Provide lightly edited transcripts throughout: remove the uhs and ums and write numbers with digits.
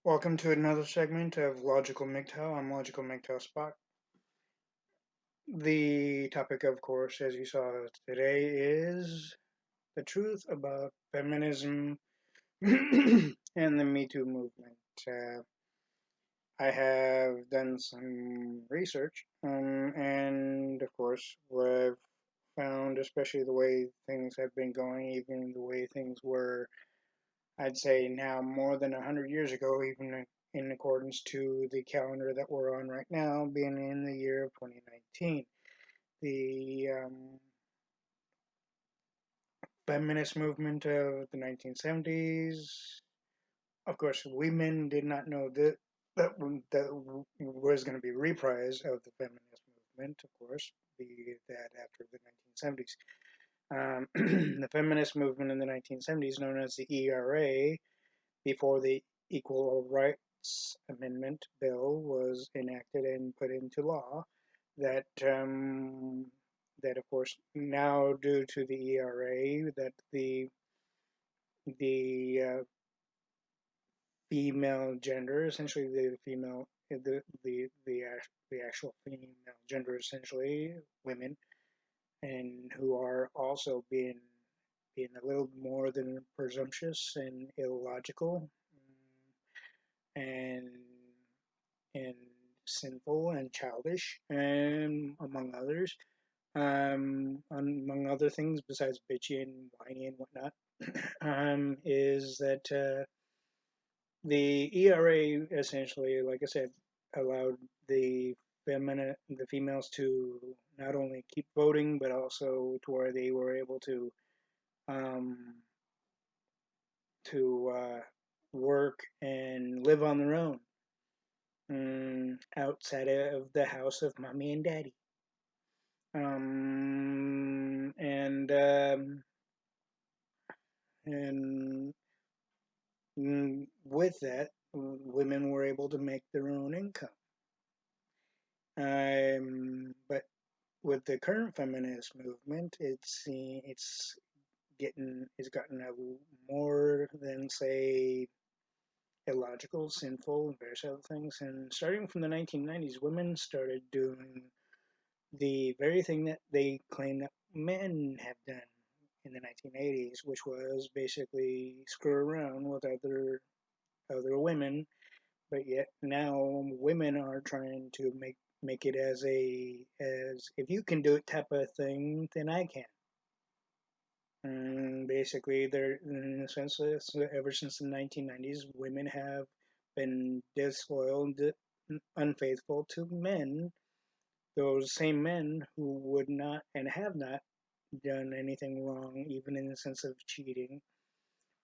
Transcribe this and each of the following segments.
Welcome to another segment of Logical MGTOW. I'm Logical MGTOW Spock. The topic, of course, as you saw today, is the truth about feminism and the Me Too movement. I have done some research, and of course, what I've found, especially the way things have been going, even the way things were I'd say now more than 100 years ago, even in accordance to the calendar that we're on right now, being in the year of 2019. The feminist movement of the 1970s, of course, women did not know that was going to be a reprise of the feminist movement, of course, that after the 1970s. The feminist movement in the 1970s, known as the ERA, before the Equal Rights Amendment bill was enacted and put into law, that that of course now due to the ERA that the female gender, essentially the female the actual female gender, essentially women, and who are also being a little more than presumptuous and illogical, and and sinful and childish, and among other things besides bitchy and whiny and whatnot, is that the ERA essentially, like I said, allowed the females to not only keep voting, but also to where they were able um, to work and live on their own, outside of the house of mommy and daddy. Um, and um, and with that, women were able to make their own income. But with the current feminist movement, it's gotten a more than say illogical, sinful, and various other things. And starting from the 1990s, women started doing the very thing that they claim that men have done in the 1980s, which was basically screw around with other women. But yet now women are trying to make it as if you can do it type of thing, then I can. And basically, they're in a sense, ever since the 1990s, women have been disloyal and unfaithful to men, those same men who would not and have not done anything wrong, even in the sense of cheating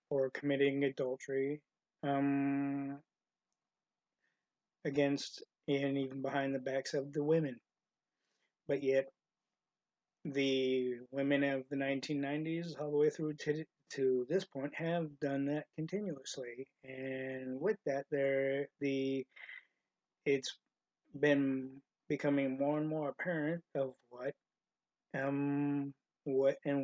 or committing adultery, um, against and even behind the backs of the women. But yet, the women of the 1990s, all the way through to this point, have done that continuously, and with that, it's been becoming more and more apparent of what and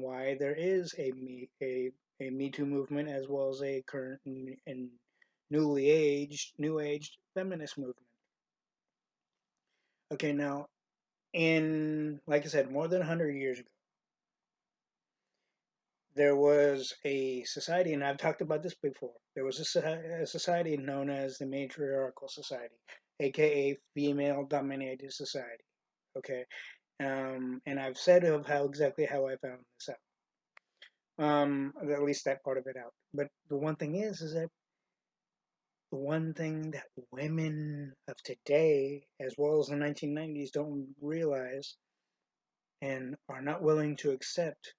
why there is a Me Too movement as well as a current and new aged feminist movement. Okay, now in like I said, more than 100 years ago, there was a society, and I've talked about this before. There was a society known as the Matriarchal Society, aka Female Dominated Society. Okay, and I've said of how exactly how I found this out. At least that part of it out. But the one thing is that the one thing that women of today, as well as the 1990s, don't realize and are not willing to accept,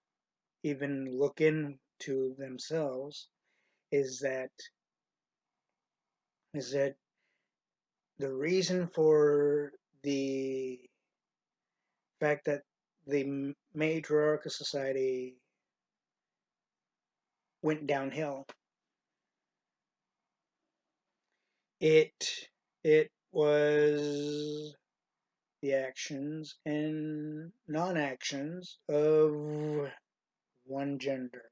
even look into themselves, is that the reason for the fact that the matriarchal society went downhill, it it was the actions and non-actions of one gender.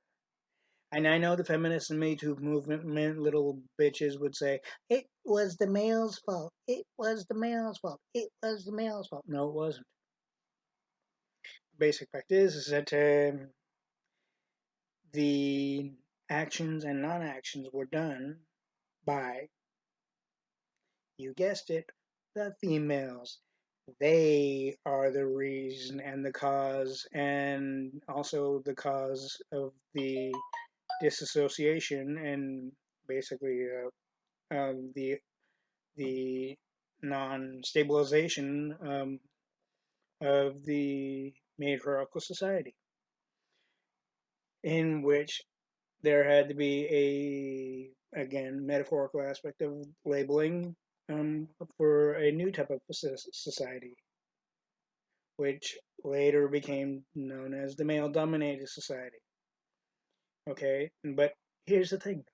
And I know the feminists and Me Too movement little bitches would say, it was the male's fault. It was the male's fault. It was the male's fault. No, it wasn't. Basic fact is that the actions and non-actions were done by, you guessed it, the females. They are the reason and the cause, and also the cause of the disassociation and basically the non-stabilization of the matriarchal society, in which there had to be a, again, metaphorical aspect of labeling for a new type of society, which later became known as the male-dominated society. Okay, but here's the thing: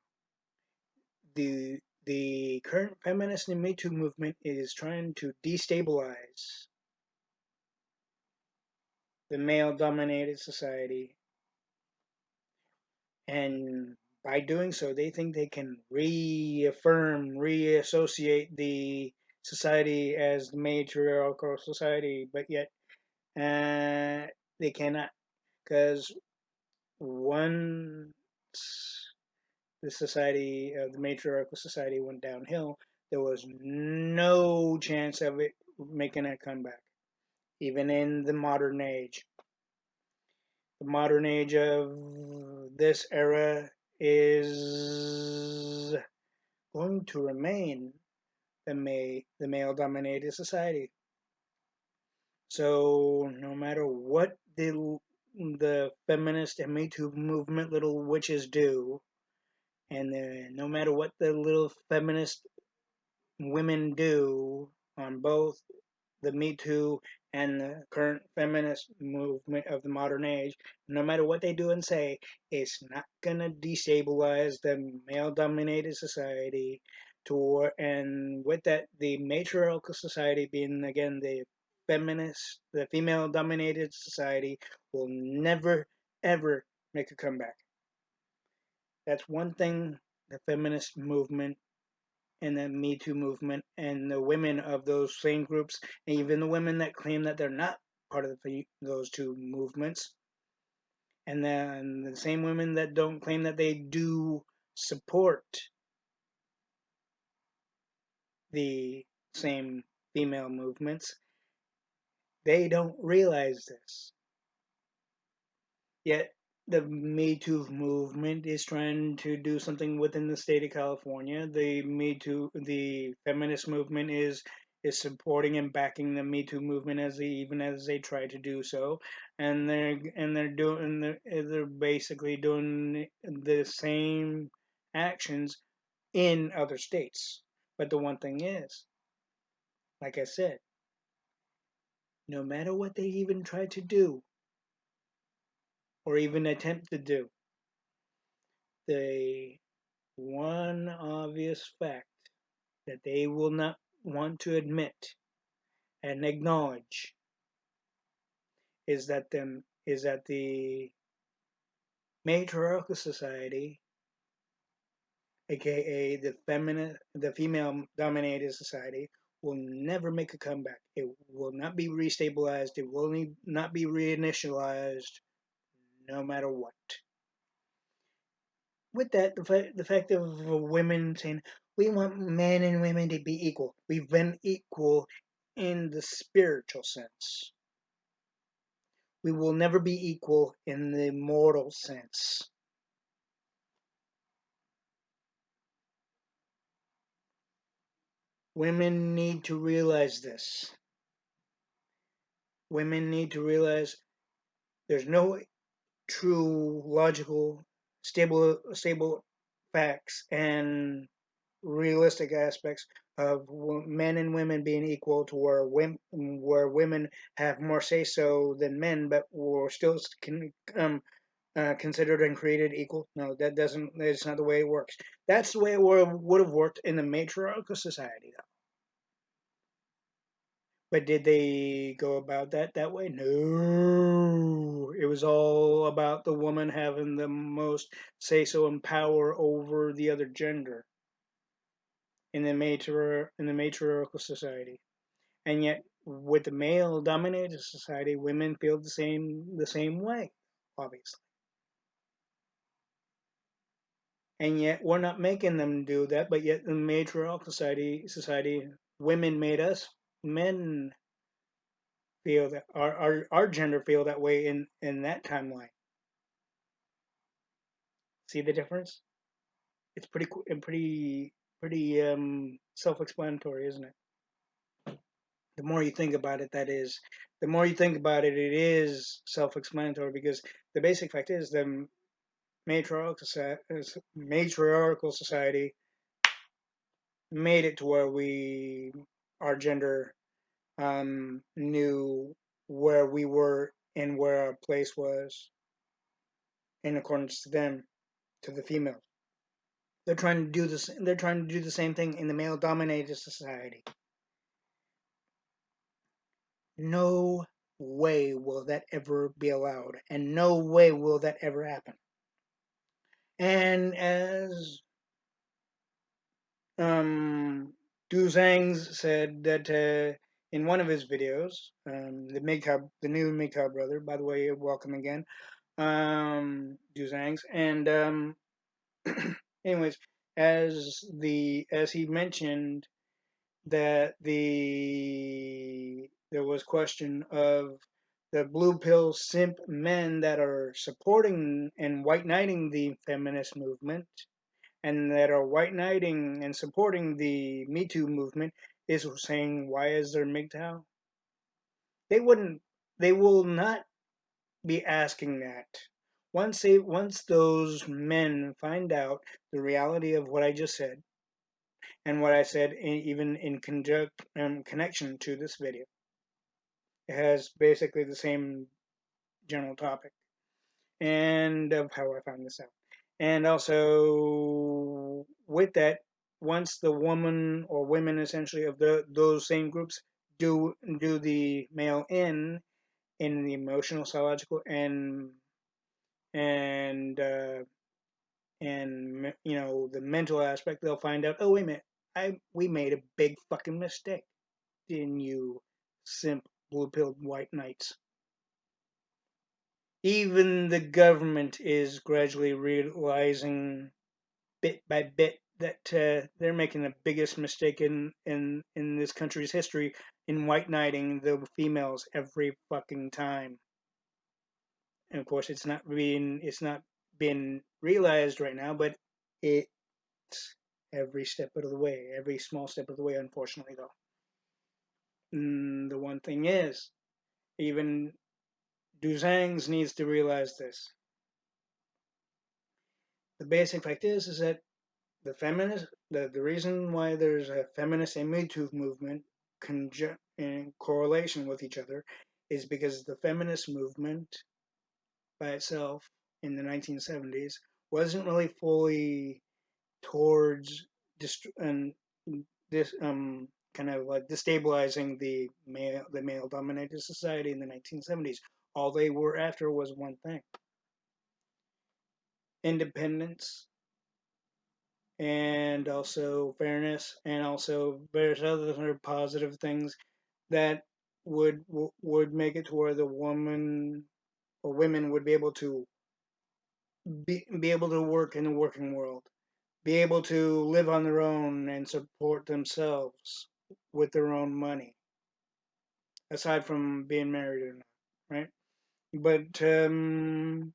the current feminist and Me Too movement is trying to destabilize the male-dominated society, and by doing so, they think they can reassociate the society as the matriarchal society, but yet they cannot, because once the society of the matriarchal society went downhill, there was no chance of it making a comeback, even in the modern age. The modern age of this era is going to remain the male dominated society. So no matter what the feminist and Me Too movement little witches do, and no matter what the little feminist women do on both the Me Too and the current feminist movement of the modern age, no matter what they do and say, it's not gonna destabilize the male-dominated society. And with that, the matriarchal society being again the female-dominated society will never ever make a comeback. That's one thing the feminist movement and the Me Too movement and the women of those same groups, and even the women that claim that they're not part of those two movements, and then the same women that don't claim that they do support the same female movements, they don't realize this. Yet the Me Too movement is trying to do something within the state of California. The feminist movement is supporting and backing the Me Too movement even as they try to do so, and they're basically doing the same actions in other states. But the one thing is, like I said, no matter what they even try to do or even attempt to do, the one obvious fact that they will not want to admit and acknowledge is that the matriarchal society, aka the female dominated society, will never make a comeback. It will not be restabilized. It will not be reinitialized, no matter what. With that, the fact of women saying we want men and women to be equal. We've been equal in the spiritual sense. We will never be equal in the moral sense. Women need to realize this. Women need to realize there's no true, logical, stable facts and realistic aspects of men and women being equal to where women have more say so than men, but we're still considered and created equal. No, that doesn't. That's not the way it works. That's the way it would have worked in the matriarchal society, though. But did they go about that way? No. It was all about the woman having the most say so and power over the other gender in the matriarchal society. And yet, with the male-dominated society, women feel the same way, obviously. And yet, we're not making them do that. But yet, in the matriarchal society, women made us men feel that our gender feel that way in that timeline. See the difference? It's pretty self-explanatory, isn't it? The more you think about it, that is, the more you think about it, it is self-explanatory because the basic fact is the matriarchal society made it to where our gender knew where we were and where our place was in accordance to them, to the females. They're trying to do this. They're trying to do the same thing in the male-dominated society. No way will that ever be allowed, and no way will that ever happen. And as Duzangs said that in one of his videos, the new Mikhail brother, by the way, welcome again, Duzangs, and anyways, as he mentioned that there was question of the blue pill simp men that are supporting and white knighting the feminist movement and that are white knighting and supporting the Me Too movement is saying, why is there MGTOW? They wouldn't, they will not be asking that. Once those men find out the reality of what I just said, and what I said even in connection to this video, it has basically the same general topic and of how I found this out. And also with that, once the woman or women essentially of those same groups do the male in the emotional, psychological, and the mental aspect, they'll find out, oh wait a minute, we made a big fucking mistake, didn't you, simp blue pilled white knights? Even the government is gradually realizing bit by bit that they're making the biggest mistake in this country's history in white knighting the females every fucking time. And of course, it's not being realized right now, but it's every step of the way, every small step of the way. Unfortunately, though, the one thing is, even Duzangs needs to realize this. The basic fact is that the reason why there's a feminist and Me Too movement in correlation with each other is because the feminist movement by itself in the 1970s wasn't really fully towards and this kind of like destabilizing the male dominated society in the 1970s. All they were after was one thing: independence, and also fairness, and also various other positive things that would make it to where the woman or women would be able to be able to work in the working world, be able to live on their own and support themselves with their own money, aside from being married or not, right? But the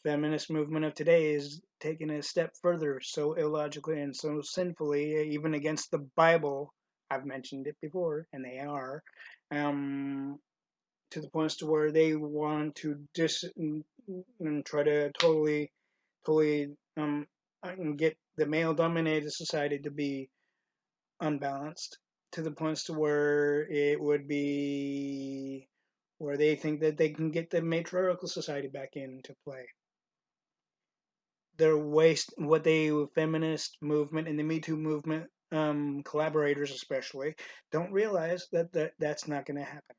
feminist movement of today is taking a step further, so illogically and so sinfully, even against the Bible. I've mentioned it before, and they are, um, to the point to where they want to and try to totally, get the male-dominated society to be unbalanced to the points to where it would be where they think that they can get the matriarchal society back into play. Their waste, what they feminist movement and the Me Too movement collaborators especially don't realize that's not going to happen.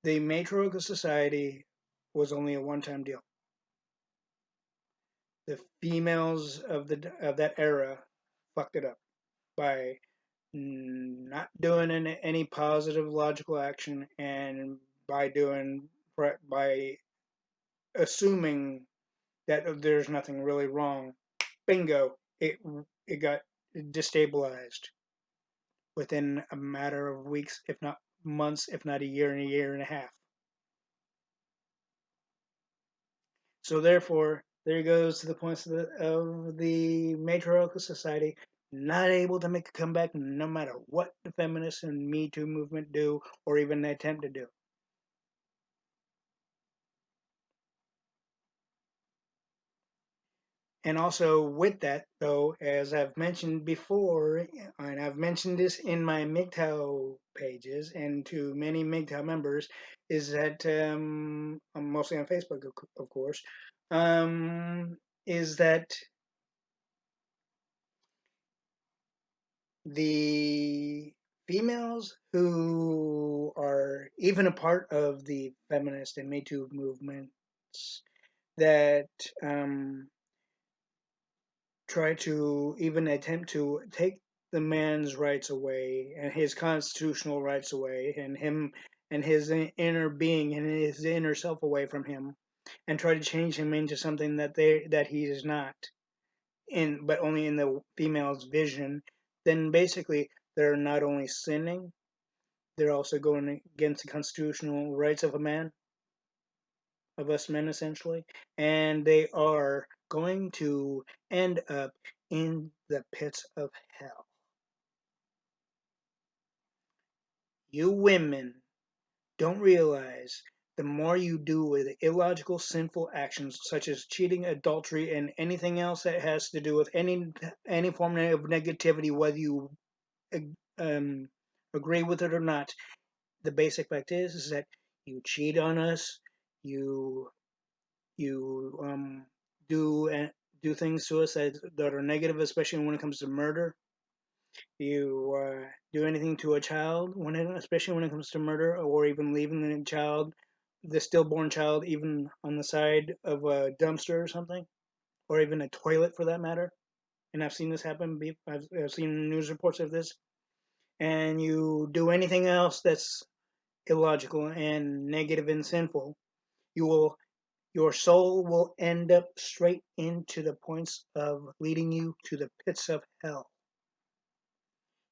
The matriarchal society was only a one-time deal. The females of that era fucked it up by not doing any positive logical action, and by assuming that there's nothing really wrong. Bingo, it got destabilized within a matter of weeks, if not months, if not a year and a half. So therefore, there goes to the points of the matriarchal society not able to make a comeback no matter what the feminists and Me Too movement do or even attempt to do. And also with that, though, as I've mentioned before, and I've mentioned this in my MGTOW pages and to many MGTOW members, is that mostly on Facebook, of course, um, is that the females who are even a part of the feminist and Me Too movements that try to even attempt to take the man's rights away and his constitutional rights away and him and his inner being and his inner self away from him and try to change him into something that he is not in, but only in the female's vision, then basically they're not only sinning, they're also going against the constitutional rights of a man, of us men essentially, and they are going to end up in the pits of hell. You women don't realize the more you do with illogical, sinful actions such as cheating, adultery, and anything else that has to do with any form of negativity, whether you um, agree with it or not. The basic fact is that you cheat on us, you you do things to us that are negative, especially when it comes to murder. You do anything to a child, especially when it comes to murder, or even leaving the stillborn child, even on the side of a dumpster or something, or even a toilet for that matter. And I've seen this happen. I've seen news reports of this. And you do anything else that's illogical and negative and sinful, you will your soul will end up straight into the points of leading you to the pits of hell.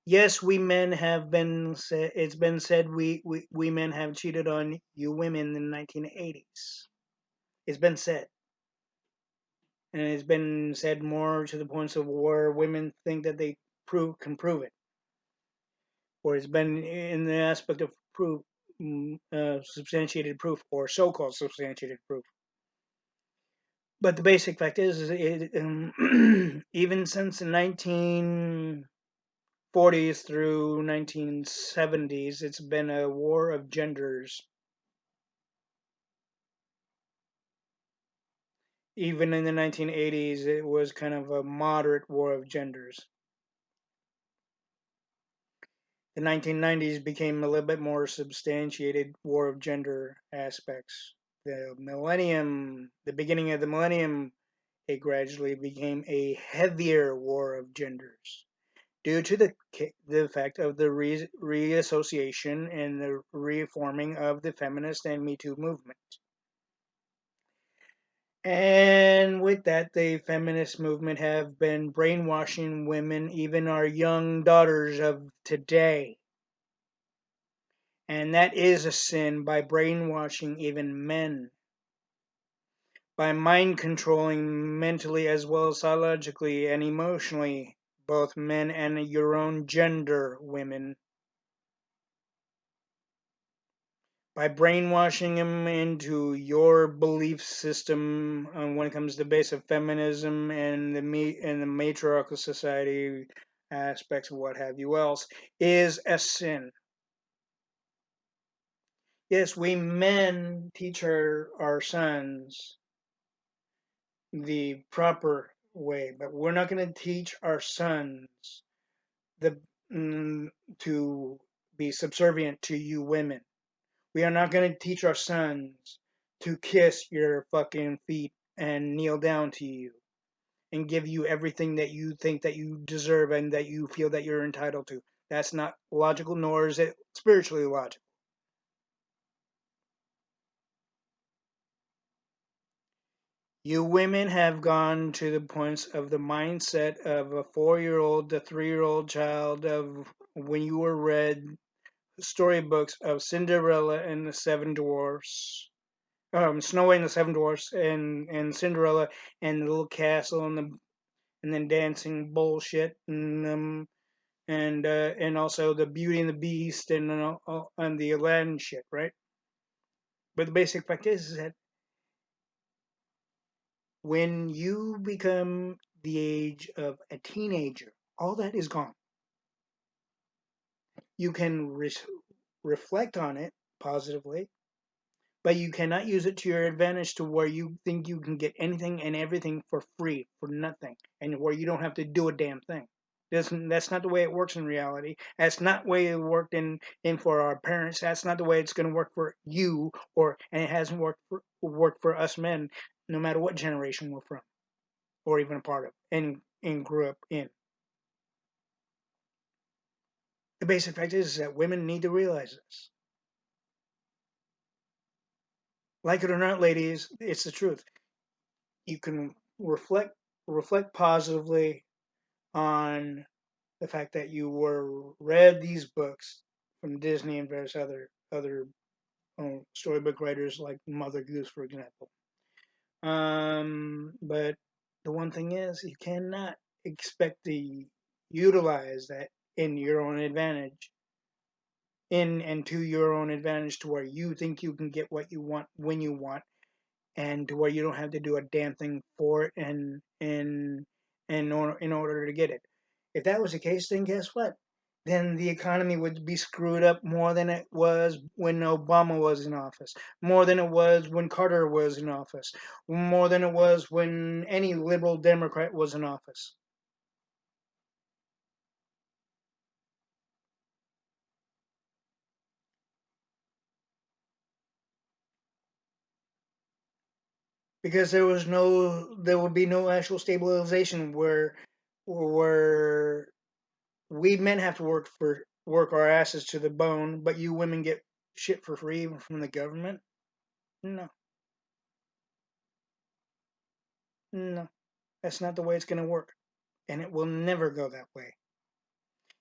Yes, we men have been said. It's been said we men have cheated on you women in the 1980s. It's been said, and it's been said more to the points of where women think that they can prove it, or it's been in the aspect of proof, substantiated proof, or so-called substantiated proof. But the basic fact is even since the 1940s through 1970s, it's been a war of genders. Even in the 1980s, it was kind of a moderate war of genders. The 1990s became a little bit more substantiated war of gender aspects. The beginning of the millennium, it gradually became a heavier war of genders due to the fact of the reassociation and the reforming of the feminist and Me Too movement. And with that, the feminist movement have been brainwashing women, even our young daughters of today. And that is a sin by brainwashing even men, by mind controlling mentally as well as psychologically and emotionally both men and your own gender, women. By brainwashing them into your belief system when it comes to the base of feminism and the matriarchal society aspects of what have you else is a sin. Yes, we men teach our sons the proper way, but we're not going to teach our sons the to be subservient to you women. We are not going to teach our sons to kiss your fucking feet and kneel down to you and give you everything that you think that you deserve and that you feel that you're entitled to. That's not logical, nor is it spiritually logical. You women have gone to the points of the mindset of a 4-year-old, the 3-year-old child of when you were read storybooks of Cinderella and the Seven Dwarfs, Snow White and the Seven Dwarfs, and Cinderella and the little castle and then dancing bullshit and also the Beauty and the Beast and the Aladdin shit, right? But the basic fact is that when you become the age of a teenager, all that is gone. You can reflect on it positively, but you cannot use it to your advantage to where you think you can get anything and everything for free, for nothing, and where you don't have to do a damn thing. That's not the way it works in reality. That's not the way it worked in for our parents. That's not the way it's going to work for you, and it hasn't worked for us men, no matter what generation we're from or even a part of and grew up in. The basic fact is that women need to realize this. Like it or not, ladies, it's the truth. You can reflect positively on the fact that you were read these books from Disney and various other storybook writers like Mother Goose, for example. But the one thing is, you cannot expect to utilize that in your own advantage, in and to your own advantage, to where you think you can get what you want when you want, and to where you don't have to do a damn thing for it in order to get it. If that was the case, then guess what? Then the economy would be screwed up more than it was when Obama was in office, more than it was when Carter was in office, more than it was when any liberal Democrat was in office. Because there would be no actual stabilization where we men have to work our asses to the bone, but you women get shit for free even from the government. No, no, that's not the way it's going to work, and it will never go that way.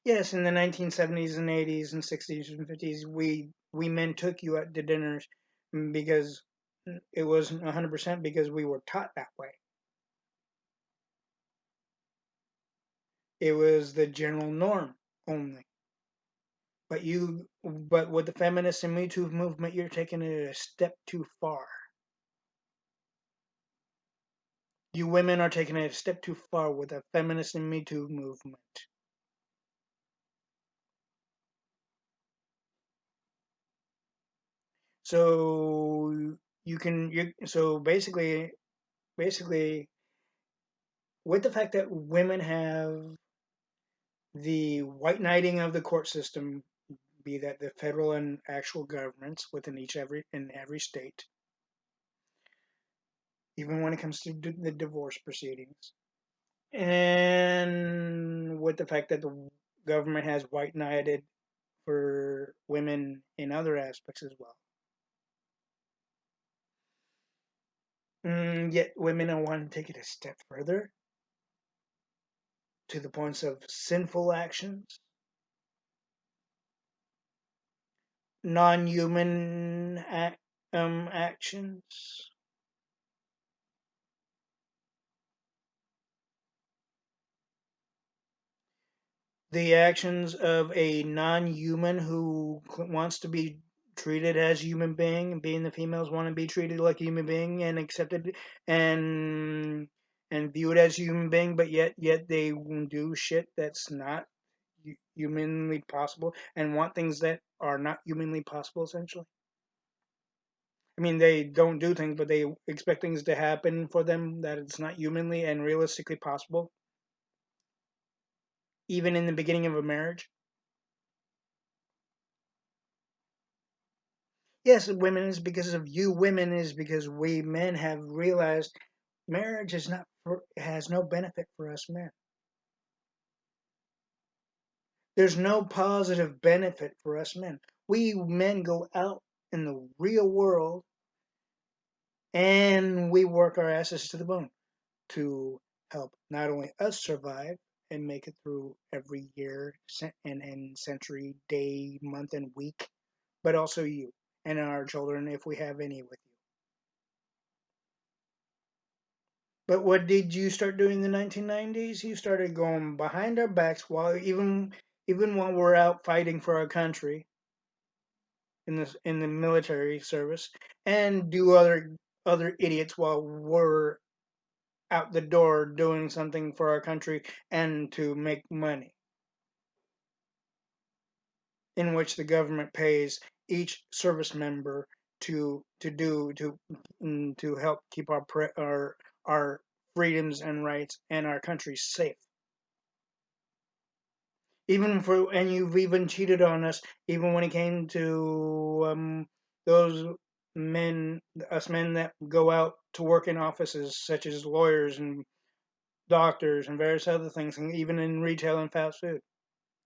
Yes, in the 1970s and 80s and 60s and 50s, we men took you out to dinners because it wasn't 100% because we were taught that way. It was the general norm only. But with the feminist and Me Too movement, you're taking it a step too far. You women are taking it a step too far with the feminist and Me Too movement. So so basically with the fact that women have the white knighting of the court system, be that the federal and actual governments within every state, even when it comes to the divorce proceedings, and with the fact that the government has white knighted for women in other aspects as well. Yet women are wanting to take it a step further to the points of sinful actions, non-human actions, the actions of a non-human who wants to be treated as a human being, and being the females want to be treated like a human being and accepted and and viewed as a human being, but yet they do shit that's not humanly possible and want things that are not humanly possible. Essentially, I mean, they don't do things, but they expect things to happen for them that it's not humanly and realistically possible, even in the beginning of a marriage. Yes, women is because of you. Women is because we men have realized marriage is not has no benefit for us men. There's no positive benefit for us men. We men go out in the real world and we work our asses to the bone to help not only us survive and make it through every year and century, day, month, and week, but also you and our children if we have any with you. But what did you start doing in the 1990s? You started going behind our backs while even while we're out fighting for our country in the military service, and do other idiots while we're out the door doing something for our country and to make money, in which the government pays each service member to help keep our freedoms and rights and our country safe. Even for and you've even cheated on us, even when it came to those men, us men that go out to work in offices such as lawyers and doctors and various other things, and even in retail and fast food,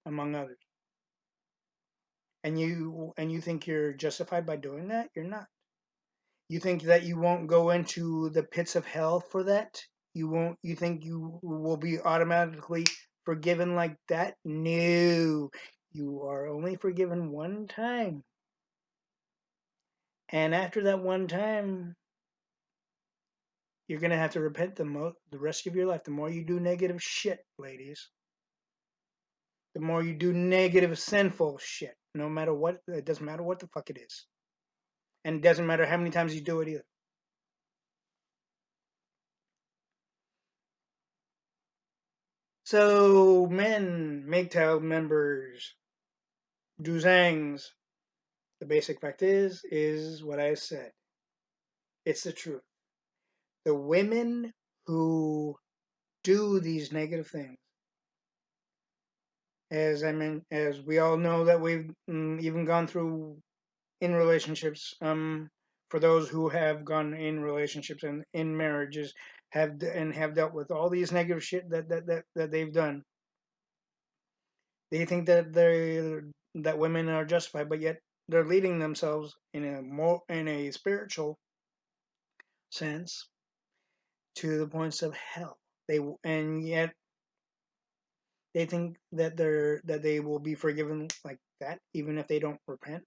among others. And you think you're justified by doing that? You're not. You think that you won't go into the pits of hell for that? You won't. You think you will be automatically forgiven like that? No, you are only forgiven one time, and after that one time, you're gonna have to repent the rest of your life. The more you do negative shit, ladies, the more you do negative, sinful shit. No matter what, it doesn't matter what the fuck it is, and it doesn't matter how many times you do it either. So, men, MGTOW members, Duzangs, the basic fact is what I said. It's the truth. The women who do these negative things, as we all know that we've even gone through in relationships, for those who have gone in relationships and in marriages, have dealt with all these negative shit that they've done. They think that women are justified, but yet they're leading themselves in a spiritual sense to the points of hell. And yet they think that they will be forgiven like that, even if they don't repent.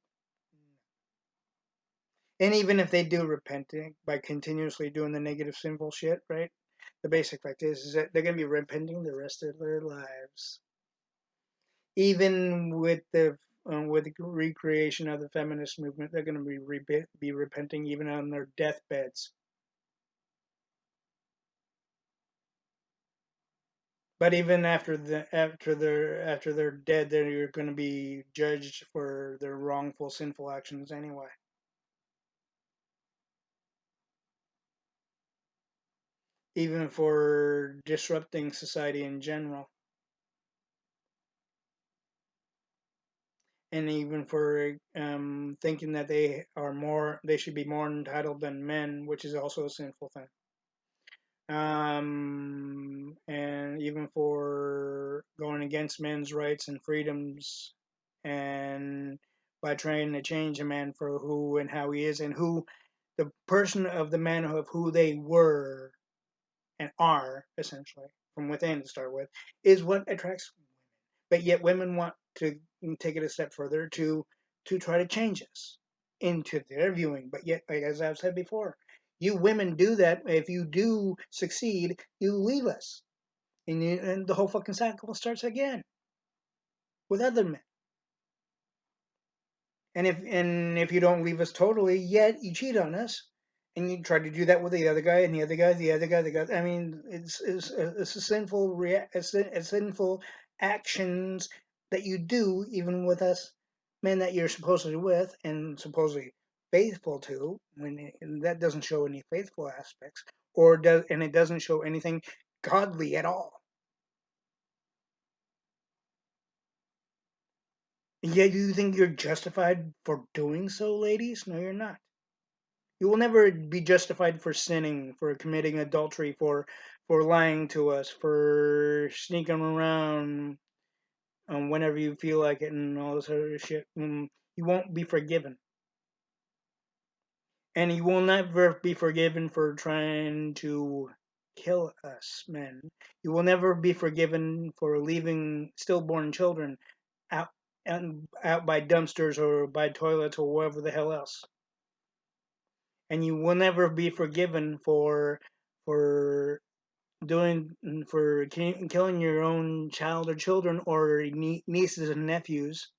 And even if they do repent by continuously doing the negative, sinful shit, right? The basic fact is that they're gonna be repenting the rest of their lives. Even with the recreation of the feminist movement, they're going to be repenting even on their deathbeds. But even after they're dead, they're going to be judged for their wrongful, sinful actions anyway. Even for disrupting society in general, and even for thinking that they should be more entitled than men, which is also a sinful thing. And even for going against men's rights and freedoms, and by trying to change a man for who and how he is, and who the person of the man of who they were and are, essentially, from within to start with, is what attracts women. But yet women want to take it a step further to try to change us into their viewing. But yet, like, as I've said before, you women do that. If you do succeed, you leave us, and the whole fucking cycle starts again with other men. And if you don't leave us totally, yet you cheat on us, and you try to do that with the other guy and the other guy, the other guy, the guy. I mean, it's a sinful a sinful actions that you do even with us men that you're supposedly with and supposedly faithful to, and that doesn't show any faithful aspects, and it doesn't show anything godly at all. And yet you think you're justified for doing so, ladies? No, you're not. You will never be justified for sinning, for committing adultery, for lying to us, for sneaking around whenever you feel like it and all this other shit. You won't be forgiven. And you will never be forgiven for trying to kill us, men. You will never be forgiven for leaving stillborn children out out by dumpsters or by toilets or wherever the hell else. And you will never be forgiven for doing for killing your own child or children or nieces and nephews.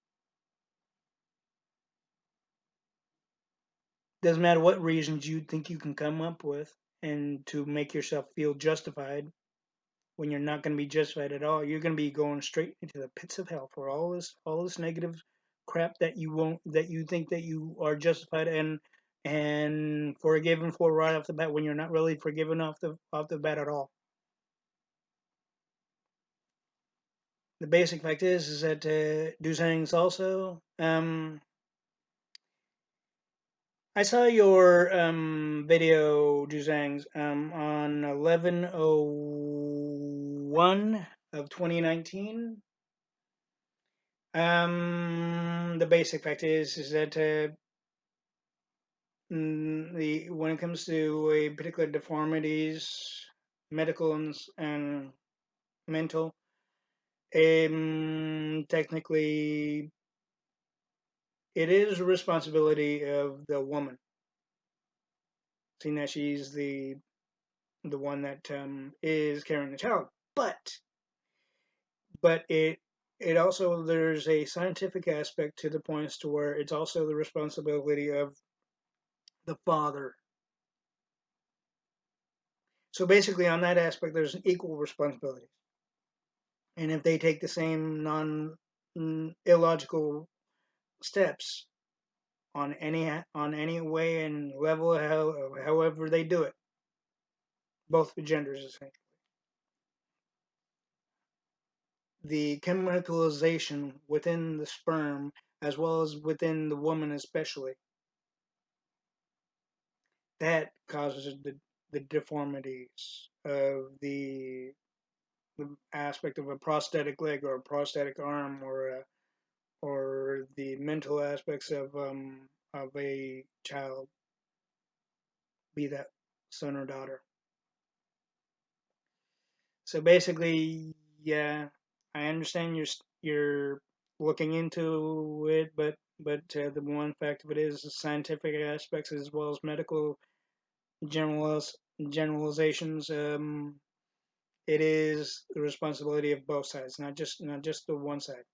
Doesn't matter what reasons you think you can come up with and to make yourself feel justified when you're not going to be justified at all. You're going to be going straight into the pits of hell for all this negative crap that you think that you are justified and forgiven for right off the bat when you're not really forgiven off the bat at all. The basic fact is that Duzang's also. I saw your video, Duzang's, on 11/01 of 2019. The basic fact is that when it comes to a particular deformities, medical and mental, technically it is a responsibility of the woman, seeing that she's the one that is carrying the child. But it also there's a scientific aspect to the points to where it's also the responsibility of the father. So basically, on that aspect, there's an equal responsibility. And if they take the same non illogical steps on any way and level, however they do it, both genders essentially, the chemicalization within the sperm as well as within the woman especially, that causes the deformities of the aspect of a prosthetic leg or a prosthetic arm or the mental aspects of a child, be that son or daughter. So basically, yeah, I understand you're looking into it, but the one fact of it is the scientific aspects as well as medical generalizations. It is the responsibility of both sides, not just the one side.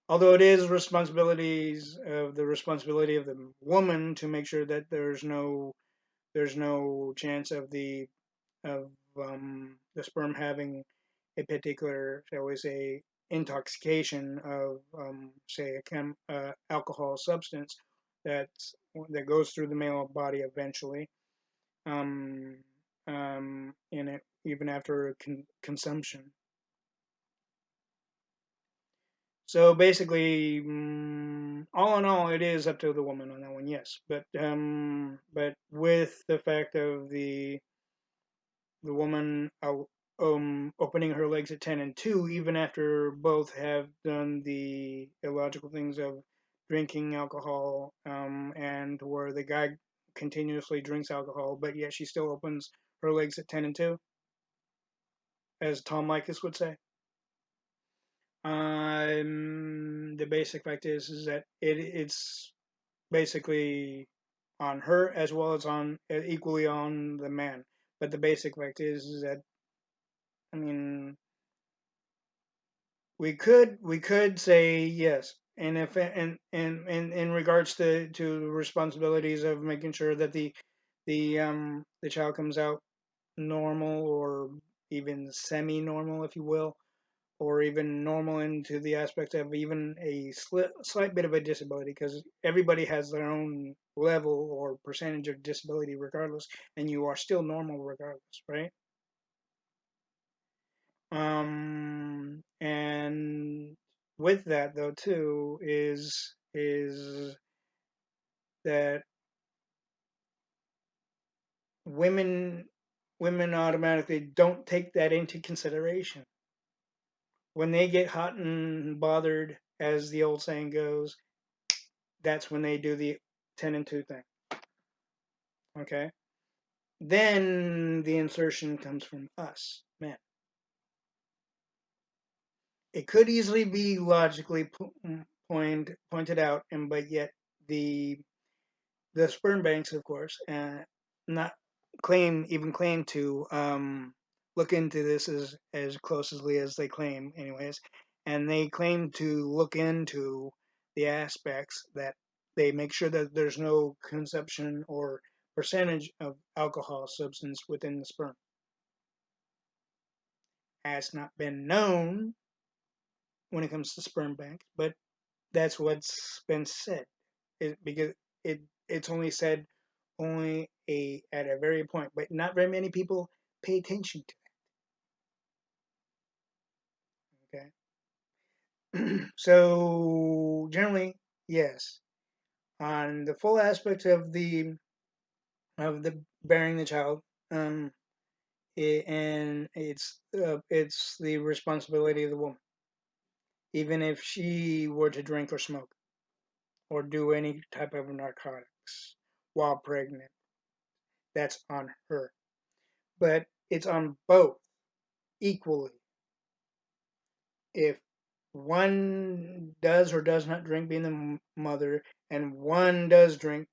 Although it is the responsibility of the woman to make sure that there's no chance of the sperm having a particular, shall we say, intoxication of, say, alcohol substance that goes through the male body eventually, um, in it even after consumption. So basically, all in all, it is up to the woman on that one, yes. But with the fact of the woman opening her legs at 10 and 2, even after both have done the illogical things of drinking alcohol, and where the guy continuously drinks alcohol, but yet she still opens her legs at 10 and 2, as Tom Likas would say. The basic fact is that it's basically on her as well as on equally on the man. But the basic fact is that, I mean, we could say yes, and if and in regards to the responsibilities of making sure that the child comes out normal or even semi-normal, if you will, or even normal into the aspect of even a slight bit of a disability, because everybody has their own level or percentage of disability regardless, and you are still normal regardless, right? And with that though too is that women women automatically don't take that into consideration when they get hot and bothered, as the old saying goes. That's when they do the 10 and 2 thing. Okay, then the insertion comes from us men. It could easily be logically pointed out, and but yet the the sperm banks, of course, not claim to look into this as closely as they claim, anyways, and they claim to look into the aspects that they make sure that there's no consumption or percentage of alcohol substance within the sperm. Has not been known when it comes to sperm banks, but that's what's been said. Because it's only said only a at a very point, but not very many people pay attention to it. Okay, so generally, yes, on the full aspect of the bearing the child, um, and it's the responsibility of the woman, even if she were to drink or smoke or do any type of narcotics while pregnant, that's on her. But it's on both equally. If one does or does not drink, being the mother, and one does drink,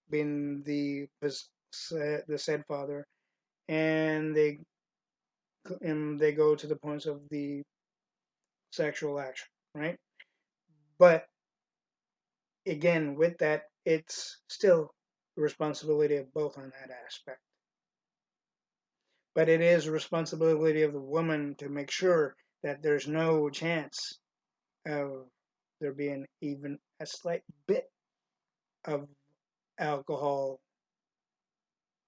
being the said father, and they go to the points of the sexual action, right? But again, with that, it's still the responsibility of both on that aspect. But it is the responsibility of the woman to make sure that there's no chance of there being even a slight bit of alcohol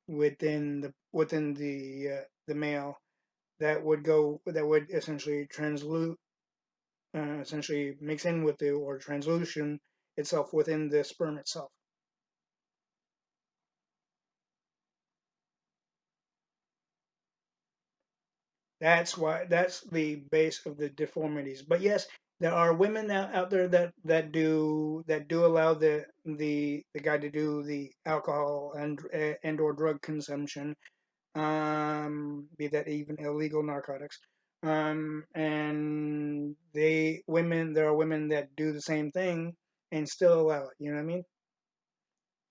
within the male that would essentially translute essentially mix in with the or translution itself within the sperm itself. That's the base of the deformities. But yes, there are women out there that do allow the guy to do the alcohol and or drug consumption, be that even illegal narcotics. And there are women that do the same thing and still allow it. You know what I mean?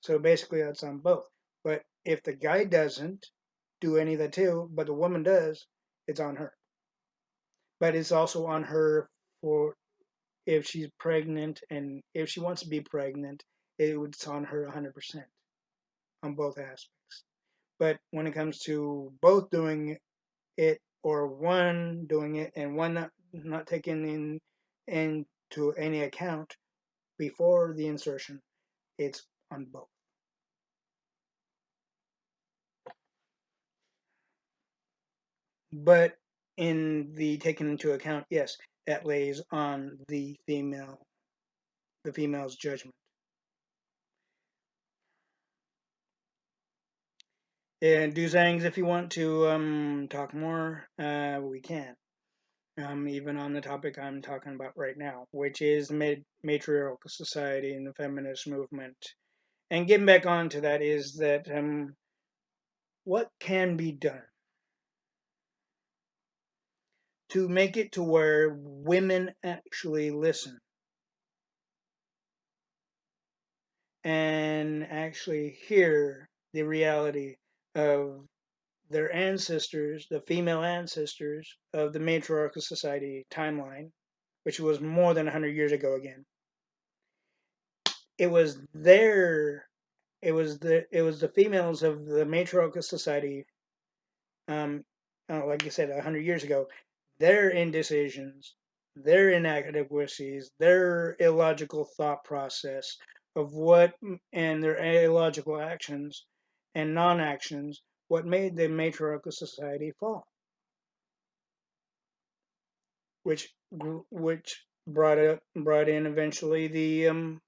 So basically, it's on both. But if the guy doesn't do any of that too, but the woman does, it's on her. But it's also on her for if she's pregnant and if she wants to be pregnant, it's on her 100% on both aspects. But when it comes to both doing it or one doing it and one not taking into any account before the insertion, it's on both. But in the taken into account, yes, that lays on the female's judgment. And do Zangs, if you want to talk more, we can. Even on the topic I'm talking about right now, which is the matriarchal society and the feminist movement. And getting back onto that is that what can be done to make it to where women actually listen and actually hear the reality of their ancestors, the female ancestors of the matriarchal society timeline, which was more than 100 years ago again. It was their it was the females of the matriarchal society, um, like you said, 100 years ago, their indecisions, their inadequacies, their illogical thought process of what, and their illogical actions and non-actions, what made the matriarchal society fall, which brought in eventually the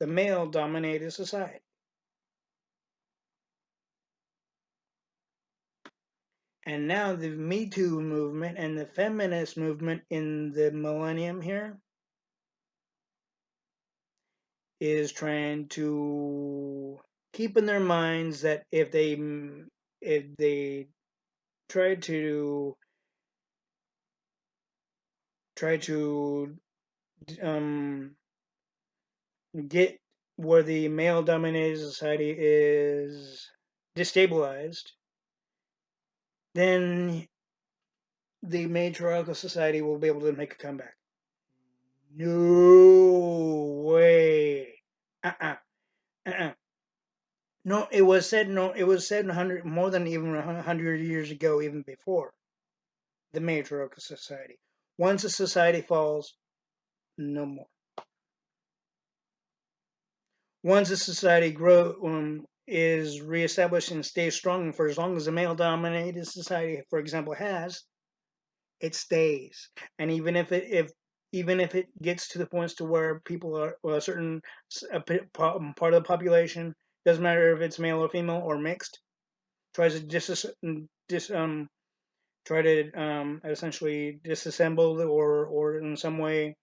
male-dominated society. And now the Me Too movement and the feminist movement in the millennium here is trying to keep in their minds that if they try to try to um, get where the male dominated society is destabilized, then the matriarchal society will be able to make a comeback. No way. Uh-uh. Uh-uh. No, it was said. No, it was said 100 more than even 100 years ago, even before the matriarchal society. Once a society falls, no more. Once a society is reestablished and stays strong for as long as a male-dominated society, for example, has, it stays. And even if it gets to the points to where people are, well, a certain part of the population, doesn't matter if it's male or female or mixed, tries to try to essentially disassemble or in some way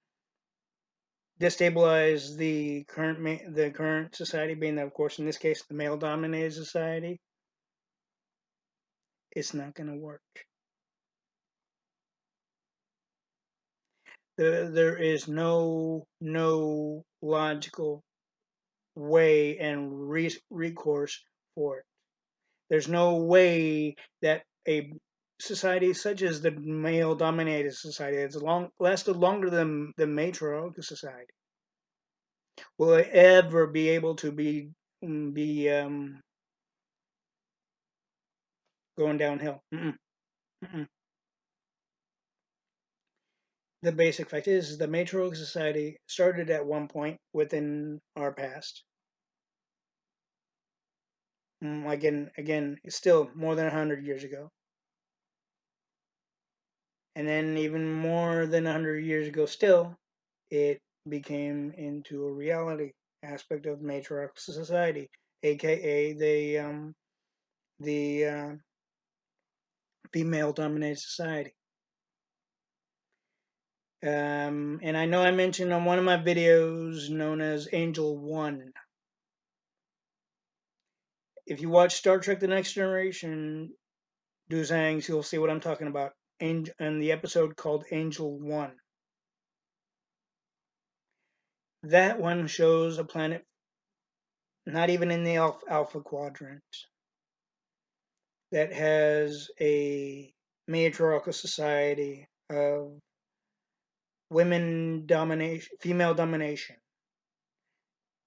destabilize the current society, being that, of course, in this case, the male-dominated society. It's not going to work. There is no logical way and recourse for it. There's no way that a society such as the male-dominated society that's lasted longer than the matriarchal society will ever be able to be going downhill. Mm-mm, mm-mm. The basic fact is the matriarchal society started at one point within our past. Again, still more than 100 years ago, and then even more than 100 years ago, still, it became into a reality aspect of matriarchal society, aka the female-dominated society. And I know I mentioned on one of my videos known as Angel One. If you watch Star Trek: The Next Generation, Duzangs, you'll see what I'm talking about. And the episode called Angel One. That one shows a planet not even in the alpha quadrant that has a matriarchal society of women domination, female domination,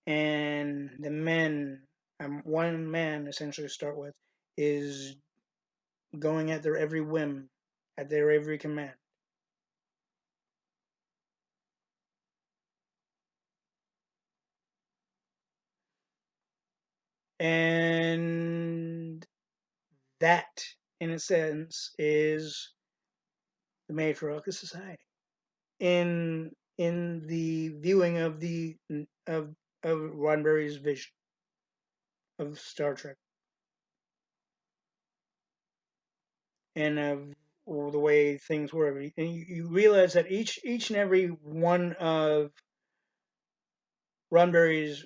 and the men, one man essentially to start with, is going at their every whim, at their every command. And that, in a sense, is the matriarchal society. In the viewing of of Roddenberry's vision of Star Trek and of the way things were, and you realize that each and every one of Roddenberry's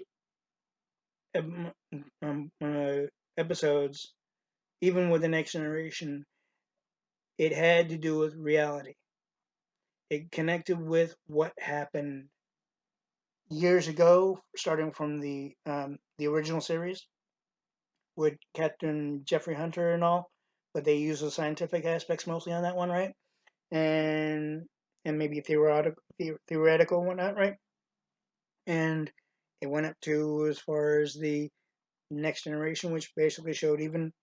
episodes, even with the Next Generation, it had to do with reality. It connected with what happened years ago, starting from the original series with Captain Jeffrey Hunter and all, but they use the scientific aspects mostly on that one, right? And maybe theoretical and whatnot, right? And it went up to as far as the Next Generation, which basically showed even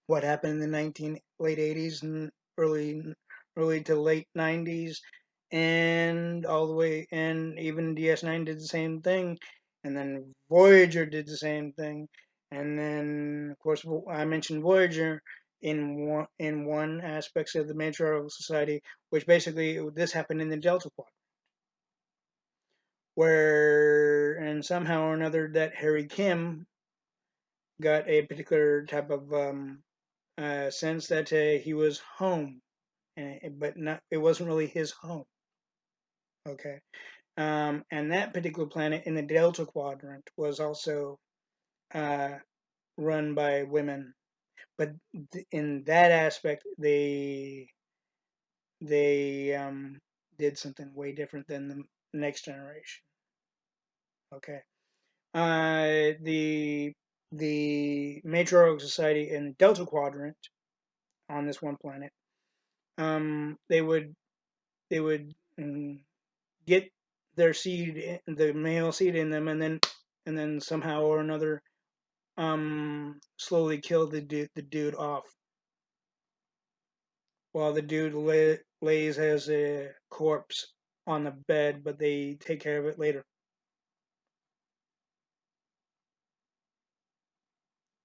what happened in the late 80s and early to late 90s, and all the way, and even DS9 did the same thing, and then Voyager did the same thing, and then of course I mentioned Voyager in one aspects of the matriarchal society, which basically this happened in the Delta Quadrant. where, and somehow or another, that Harry Kim got a particular type of sense that he was home, but not, it wasn't really his home. Okay. And that particular planet in the Delta Quadrant was also uh, run by women, but in that aspect, they did something way different than the next generation. Okay. The matriarchal society in Delta Quadrant on this one planet, they would get their seed, the male seed in them, and then somehow or another, slowly kill the dude off, while the dude lays as a corpse on the bed, but they take care of it later.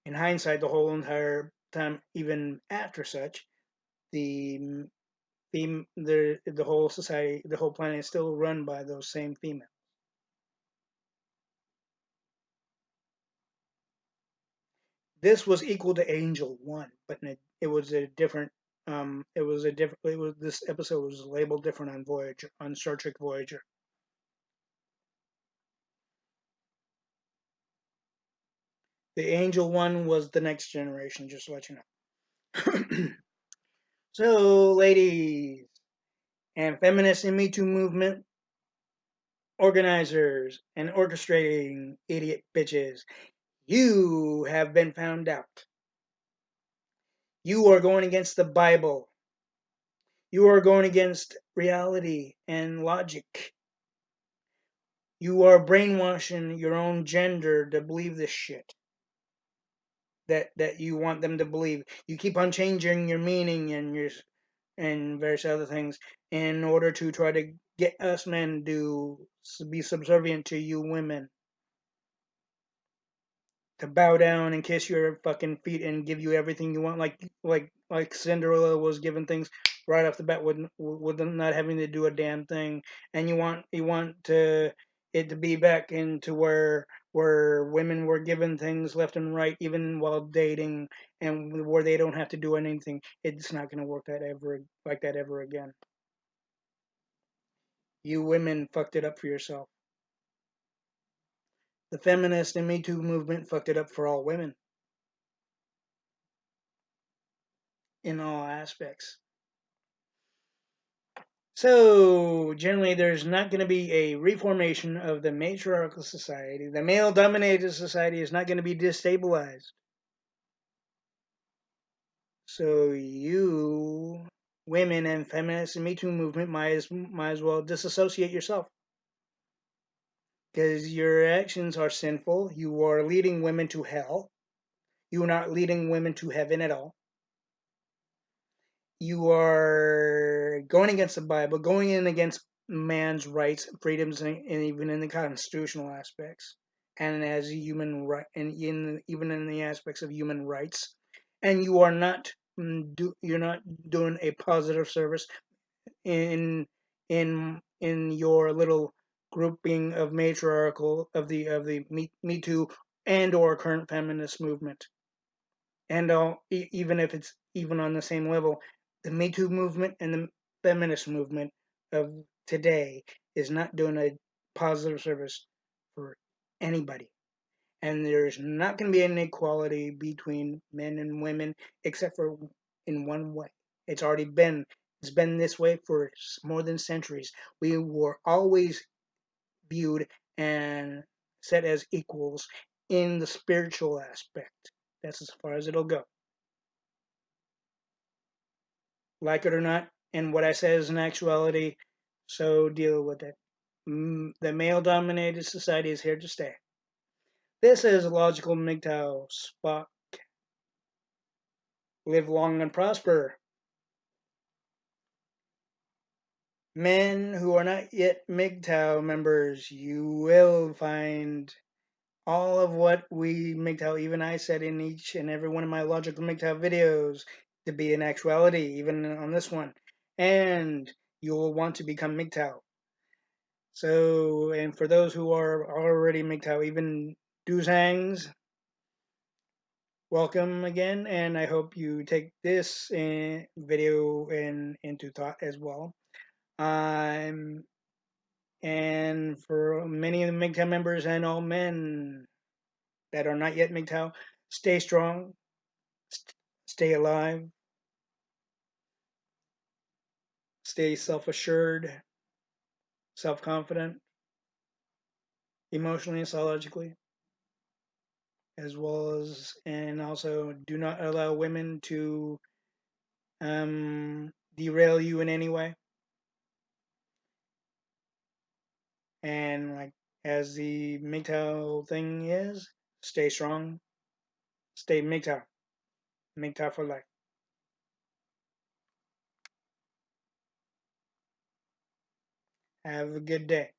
In hindsight, the whole entire time, even after such, the the whole society, the whole planet is still run by those same females. This was equal to Angel One, but it was a different. It was a different. It was This episode was labeled different on Voyager, on Star Trek Voyager. The Angel One was the next generation, just to let you know. So, ladies and feminists and Me Too movement organizers and orchestrating idiot bitches, you have been found out. You are going against the Bible. You are going against reality and logic. You are brainwashing your own gender to believe this shit that you want them to believe. You keep on changing your meaning and various other things in order to try to get us men to be subservient to you women, to bow down and kiss your fucking feet and give you everything you want, like Cinderella was given things right off the bat with them not having to do a damn thing. And you want it to be back into where women were given things left and right even while dating, and where they don't have to do anything. It's not going to work that ever again. You women fucked it up for yourself. The feminist and Me Too movement fucked it up for all women in all aspects. So, generally, there's not going to be a reformation of the matriarchal society. The male dominated society is not going to be destabilized. So, you women and feminists and Me Too movement might as well disassociate yourself, because your actions are sinful. You are leading women to hell. You are not leading women to heaven at all. You are going against the Bible, going in against man's rights, freedoms, and even in the constitutional aspects, and as human right, and even in the aspects of human rights. And you are not you're not doing a positive service in in your little grouping of matriarchal of the Me Too and or current feminist movement. And even if it's even on the same level, the Me Too movement and the feminist movement of today is not doing a positive service for anybody. And there's not going to be an equality between men and women, except for in one way. It's been this way for more than centuries. We were always viewed and set as equals in the spiritual aspect. That's as far as it'll go. Like it or not, and what I said is an actuality, so deal with it. The male dominated society is here to stay. This is Logical MGTOW. Spock. Live long and prosper. Men who are not yet MGTOW members, you will find all of what we MGTOW, even I said in each and every one of my Logical MGTOW videos, to be an actuality, even on this one. And you will want to become MGTOW. So, and for those who are already MGTOW, even Duzhangs, welcome again, and I hope you take this video into thought as well. Um, and for many of the MGTOW members and all men that are not yet MGTOW, stay strong, stay alive, stay self-assured, self-confident, emotionally and psychologically, as well as, and also do not allow women to derail you in any way. And like as the MGTOW thing is, stay strong, stay MGTOW, MGTOW for life. Have a good day.